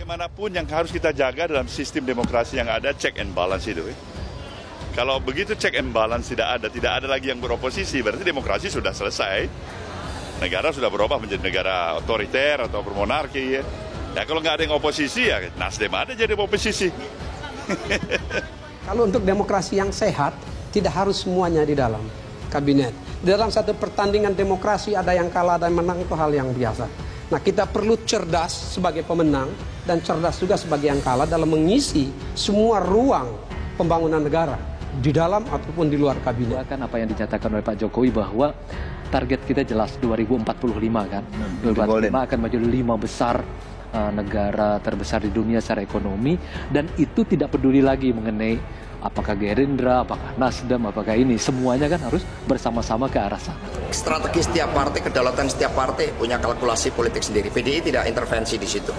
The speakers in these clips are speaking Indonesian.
Bagaimanapun yang harus kita jaga dalam sistem demokrasi yang ada, check and balance itu. Kalau begitu check and balance tidak ada lagi yang beroposisi, berarti demokrasi sudah selesai. Negara sudah berubah menjadi negara otoriter atau bermonarki. Ya kalau nggak ada yang oposisi, ya Nasdem ada jadi oposisi. Kalau untuk demokrasi yang sehat, tidak harus semuanya di dalam kabinet. Di dalam satu pertandingan demokrasi ada yang kalah dan menang, itu hal yang biasa. Nah, kita perlu cerdas sebagai pemenang dan cerdas juga sebagai yang kalah dalam mengisi semua ruang pembangunan negara di dalam ataupun di luar kabinet. Kan apa yang dinyatakan oleh Pak Jokowi bahwa target kita jelas 2045 kan. 2045 akan maju 5 besar negara terbesar di dunia secara ekonomi, dan itu tidak peduli lagi mengenai apakah Gerindra, apakah Nasdem, apakah ini, semuanya kan harus bersama-sama ke arah sana. Strategi setiap partai, kedaulatan setiap partai punya kalkulasi politik sendiri. PDI tidak intervensi di situ.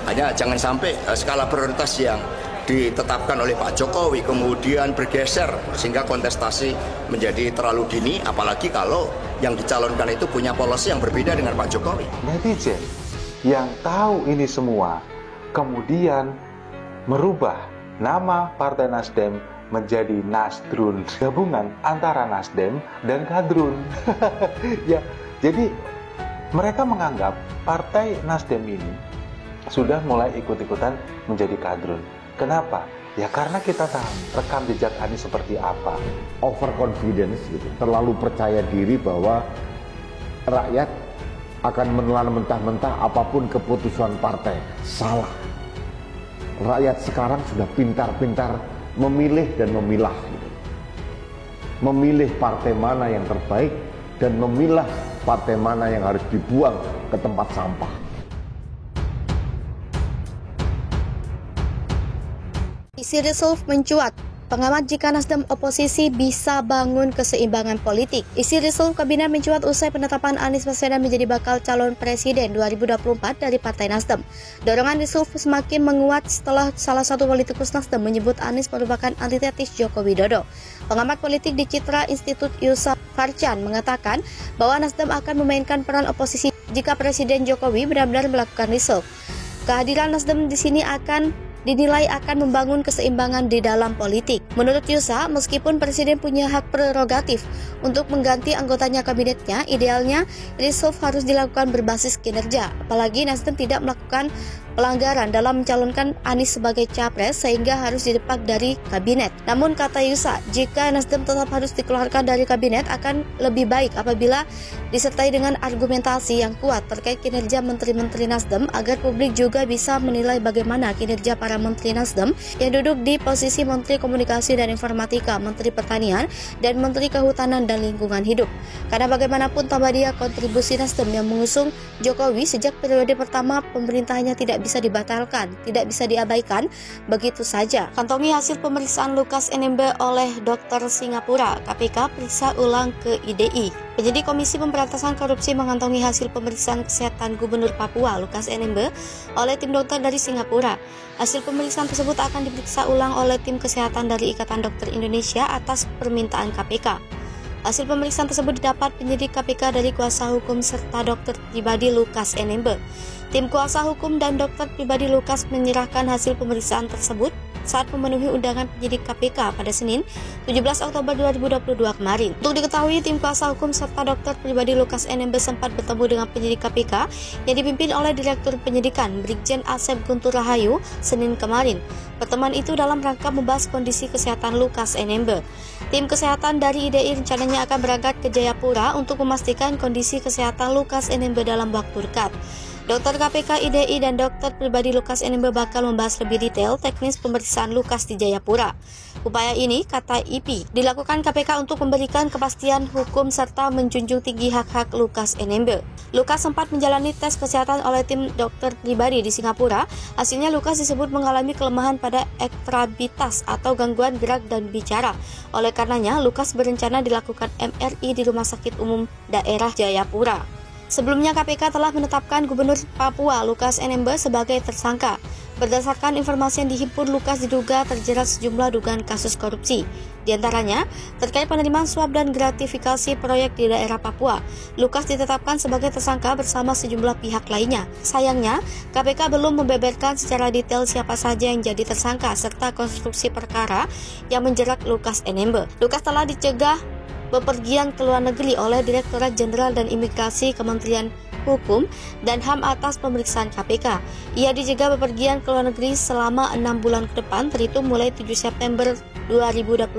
Hanya jangan sampai skala prioritas yang ditetapkan oleh Pak Jokowi kemudian bergeser sehingga kontestasi menjadi terlalu dini, apalagi kalau yang dicalonkan itu punya policy yang berbeda dengan Pak Jokowi. Netizen yang tahu ini semua kemudian merubah nama Partai Nasdem menjadi Nasdrun, gabungan antara Nasdem dan Kadrun. Ya, jadi mereka menganggap Partai Nasdem ini sudah mulai ikut-ikutan menjadi Kadrun. Kenapa? Ya karena kita tahu rekam jejak Anies seperti apa. Overconfidence gitu, terlalu percaya diri bahwa rakyat akan menelan mentah-mentah apapun keputusan partai. Salah. Rakyat sekarang sudah pintar-pintar memilih dan memilah gitu. Memilih partai mana yang terbaik dan memilah partai mana yang harus dibuang ke tempat sampah. Isi resolve mencuat. Pengamat jika Nasdem oposisi bisa bangun keseimbangan politik. Isi resolve kabinet mencuat usai penetapan Anies Baswedan menjadi bakal calon presiden 2024 dari Partai Nasdem. Dorongan resolve semakin menguat setelah salah satu politikus Nasdem menyebut Anies merupakan antitesis Joko Widodo. Pengamat politik di Citra Institut Yusuf Farcan mengatakan bahwa Nasdem akan memainkan peran oposisi jika Presiden Jokowi benar-benar melakukan resolve. Kehadiran Nasdem di sini dinilai akan membangun keseimbangan di dalam politik. Menurut Yusa, meskipun Presiden punya hak prerogatif untuk mengganti anggotanya kabinetnya, idealnya resolve harus dilakukan berbasis kinerja. Apalagi Nasdem tidak melakukan pelanggaran dalam mencalonkan Anies sebagai capres sehingga harus didepak dari kabinet. Namun kata Yusa, jika Nasdem tetap harus dikeluarkan dari kabinet akan lebih baik apabila disertai dengan argumentasi yang kuat terkait kinerja menteri-menteri Nasdem agar publik juga bisa menilai bagaimana kinerja para menteri Nasdem yang duduk di posisi Menteri Komunikasi dan Informatika, Menteri Pertanian, dan Menteri Kehutanan dan Lingkungan Hidup. Karena bagaimanapun tambah dia kontribusi Nasdem yang mengusung Jokowi sejak periode pertama pemerintahannya tidak bisa dibatalkan, tidak bisa diabaikan begitu saja. Kantongi hasil pemeriksaan Lukas NMB oleh dokter Singapura, KPK periksa ulang ke IDI. Penyidik Komisi Pemberantasan Korupsi mengantongi hasil pemeriksaan kesehatan Gubernur Papua Lukas NMB oleh tim dokter dari Singapura. Hasil pemeriksaan tersebut akan diperiksa ulang oleh tim kesehatan dari Ikatan Dokter Indonesia atas permintaan KPK. Hasil pemeriksaan tersebut didapat penyidik KPK dari kuasa hukum serta dokter pribadi Lukas NMB. Tim kuasa hukum dan dokter pribadi Lukas menyerahkan hasil pemeriksaan tersebut saat memenuhi undangan penyidik KPK pada Senin 17 Oktober 2022 kemarin. Untuk diketahui, tim kuasa hukum serta dokter pribadi Lukas NMB sempat bertemu dengan penyidik KPK yang dipimpin oleh Direktur Penyidikan Brigjen Asep Guntur Rahayu Senin kemarin. Pertemuan itu dalam rangka membahas kondisi kesehatan Lukas NMB. Tim kesehatan dari IDI rencananya akan berangkat ke Jayapura untuk memastikan kondisi kesehatan Lukas NMB dalam waktu dekat. Dokter KPK, IDI, dan dokter pribadi Lukas NMB bakal membahas lebih detail teknis pemeriksaan Lukas di Jayapura. Upaya ini, kata IP, dilakukan KPK untuk memberikan kepastian hukum serta menjunjung tinggi hak-hak Lukas NMB. Lukas sempat menjalani tes kesehatan oleh tim dokter pribadi di Singapura. Hasilnya Lukas disebut mengalami kelemahan pada ekstrabitas atau gangguan gerak dan bicara. Oleh karenanya, Lukas berencana dilakukan MRI di Rumah Sakit Umum Daerah Jayapura. Sebelumnya KPK telah menetapkan Gubernur Papua Lukas NMB sebagai tersangka. Berdasarkan informasi yang dihimpun, Lukas diduga terjerat sejumlah dugaan kasus korupsi. Di antaranya, terkait penerimaan suap dan gratifikasi proyek di daerah Papua. Lukas ditetapkan sebagai tersangka bersama sejumlah pihak lainnya. Sayangnya, KPK belum membeberkan secara detail siapa saja yang jadi tersangka serta konstruksi perkara yang menjerat Lukas NMB. Lukas telah dicegah bepergian ke luar negeri oleh Direktorat Jenderal dan Imigrasi Kementerian Hukum dan HAM atas pemeriksaan KPK. Ia dicegah bepergian ke luar negeri selama 6 bulan ke depan, terhitung mulai 7 September 2022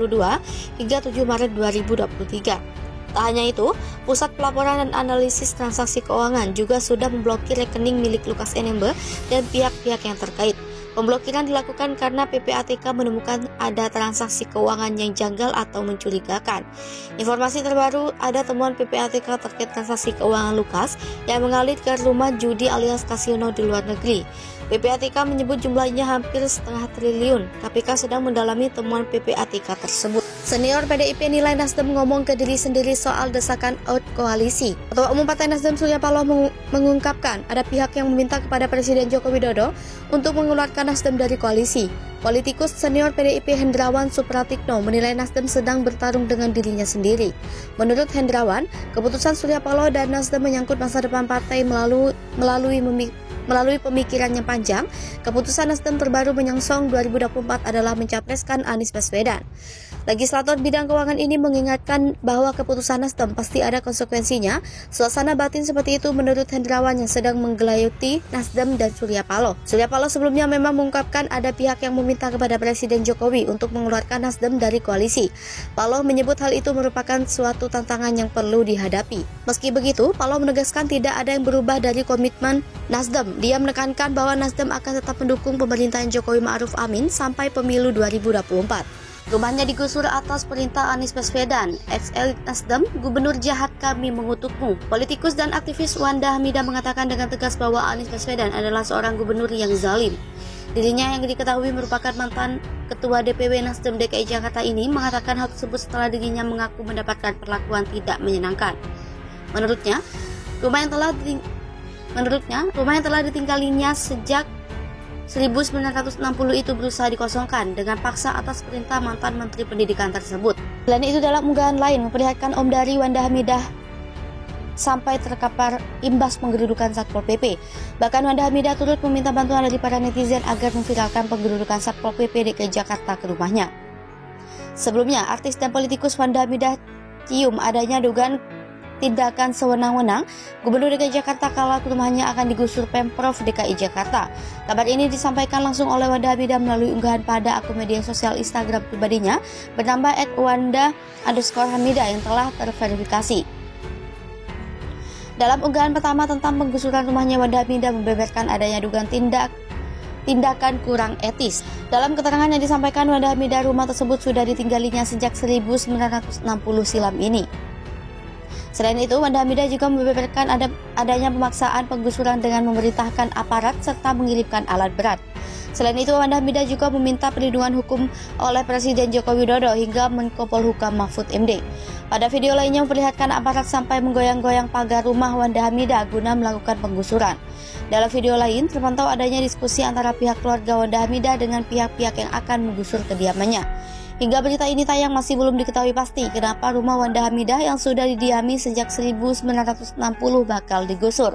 hingga 7 Maret 2023. Tak hanya itu, Pusat Pelaporan dan Analisis Transaksi Keuangan juga sudah memblokir rekening milik Lukas NMB dan pihak-pihak yang terkait. Pemblokiran dilakukan karena PPATK menemukan ada transaksi keuangan yang janggal atau mencurigakan. Informasi terbaru, ada temuan PPATK terkait transaksi keuangan Lukas yang mengalir ke rumah judi alias kasino di luar negeri. PPATK menyebut jumlahnya hampir 0,5 triliun. KPK sedang mendalami temuan PPATK tersebut. Senior PDIP nilai Nasdem ngomong ke diri sendiri soal desakan out koalisi. Ketua Umum Partai Nasdem Surya Paloh mengungkapkan ada pihak yang meminta kepada Presiden Joko Widodo untuk mengeluarkan Nasdem dari koalisi. Politikus senior PDIP Hendrawan Supratikno menilai Nasdem sedang bertarung dengan dirinya sendiri. Menurut Hendrawan, keputusan Surya Paloh dan Nasdem menyangkut masa depan partai melalui pemikiran yang panjang. Keputusan Nasdem terbaru menyongsong 2024 adalah mencapreskan Anies Baswedan. Legislator bidang keuangan ini mengingatkan bahwa keputusan Nasdem pasti ada konsekuensinya. Suasana batin seperti itu menurut Hendrawan yang sedang menggelayuti Nasdem dan Surya Paloh. Surya Paloh sebelumnya memang mengungkapkan ada pihak yang meminta kepada Presiden Jokowi untuk mengeluarkan Nasdem dari koalisi. Paloh menyebut hal itu merupakan suatu tantangan yang perlu dihadapi. Meski begitu, Paloh menegaskan tidak ada yang berubah dari komitmen Nasdem. Dia menekankan bahwa Nasdem akan tetap mendukung pemerintahan Jokowi Ma'ruf Amin sampai pemilu 2024. Rumahnya digusur atas perintah Anies Baswedan. Ex-elit Nasdem, gubernur jahat kami mengutukmu. Politikus dan aktivis Wanda Hamidah mengatakan dengan tegas bahwa Anies Baswedan adalah seorang gubernur yang zalim. Dirinya yang diketahui merupakan mantan ketua DPW Nasdem DKI Jakarta ini mengatakan hal tersebut setelah dirinya mengaku mendapatkan perlakuan tidak menyenangkan. Menurutnya, rumah yang telah ditinggalinya sejak 1960 itu berusaha dikosongkan dengan paksa atas perintah mantan Menteri Pendidikan tersebut. Selain itu, dalam unggahan lain memperlihatkan Om dari Wanda Hamidah sampai terkapar imbas penggerudukan Satpol PP. Bahkan Wanda Hamidah turut meminta bantuan dari para netizen agar memviralkan penggerudukan Satpol PP DKI Jakarta ke rumahnya. Sebelumnya, artis dan politikus Wanda Hamidah cium adanya dugaan tindakan sewenang-wenang Gubernur DKI Jakarta kala rumahnya akan digusur Pemprov DKI Jakarta. Kabar ini disampaikan langsung oleh Wanda Hamidah melalui unggahan pada akun media sosial Instagram pribadinya bernama @wanda_hamidah yang telah terverifikasi. Dalam unggahan pertama tentang penggusuran rumahnya, Wanda Hamidah membeberkan adanya dugaan tindakan kurang etis. Dalam keterangan yang disampaikan Wanda Hamidah, rumah tersebut sudah ditinggalinya sejak 1960 silam ini. Selain itu, Wanda Hamidah juga membeberkan adanya pemaksaan penggusuran dengan memerintahkan aparat serta mengirimkan alat berat. Selain itu, Wanda Hamidah juga meminta perlindungan hukum oleh Presiden Joko Widodo hingga Menko Polhukam Mahfud MD. Pada video lainnya memperlihatkan aparat sampai menggoyang-goyang pagar rumah Wanda Hamidah guna melakukan penggusuran. Dalam video lain, terpantau adanya diskusi antara pihak keluarga Wanda Hamidah dengan pihak-pihak yang akan menggusur kediamannya. Hingga berita ini tayang masih belum diketahui pasti kenapa rumah Wanda Hamidah yang sudah didiami sejak 1960 bakal digusur.